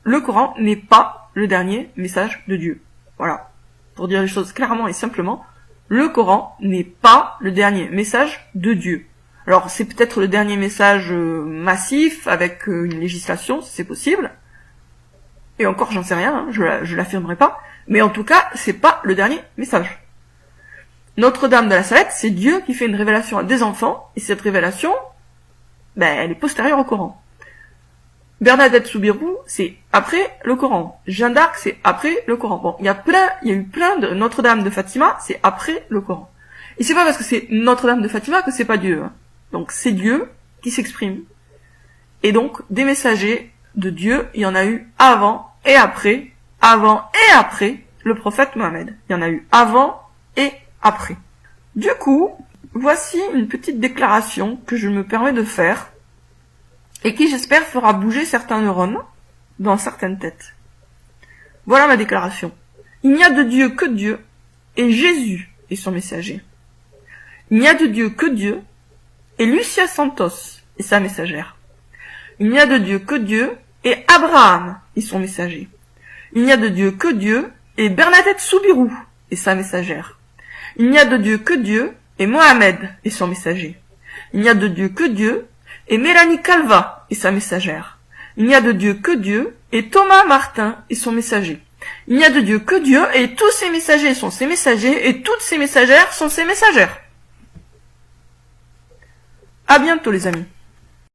le Coran n'est pas le dernier message de Dieu. Voilà. Pour dire les choses clairement et simplement, le Coran n'est pas le dernier message de Dieu. Alors, c'est peut-être le dernier message massif, avec une législation, c'est possible. Et encore, j'en sais rien, hein, je l'affirmerai pas. Mais en tout cas, c'est pas le dernier message. Notre-Dame de la Salette, c'est Dieu qui fait une révélation à des enfants, et cette révélation, elle est postérieure au Coran. Bernadette Soubirous, c'est après le Coran. Jeanne d'Arc, c'est après le Coran. Bon, il y a eu plein de Notre-Dame de Fatima, c'est après le Coran. Et c'est pas parce que c'est Notre-Dame de Fatima que c'est pas Dieu. Hein. Donc c'est Dieu qui s'exprime. Et donc, des messagers de Dieu, il y en a eu avant et après le prophète Mohammed. Il y en a eu avant et après. Du coup, voici une petite déclaration que je me permets de faire et qui, j'espère, fera bouger certains neurones dans certaines têtes. Voilà ma déclaration. Il n'y a de Dieu que Dieu, et Jésus est son messager. Il n'y a de Dieu que Dieu, et Lucia Santos est sa messagère. Il n'y a de Dieu que Dieu, et Abraham est son messager. Il n'y a de Dieu que Dieu, et Bernadette Soubirous est sa messagère. Il n'y a de Dieu que Dieu, et Mohamed est son messager. Il n'y a de Dieu que Dieu, et Mélanie Calva est sa messagère. Il n'y a de Dieu que Dieu, et Thomas Martin est son messager. Il n'y a de Dieu que Dieu, et tous ses messagers sont ses messagers, et toutes ses messagères sont ses messagères. À bientôt les amis.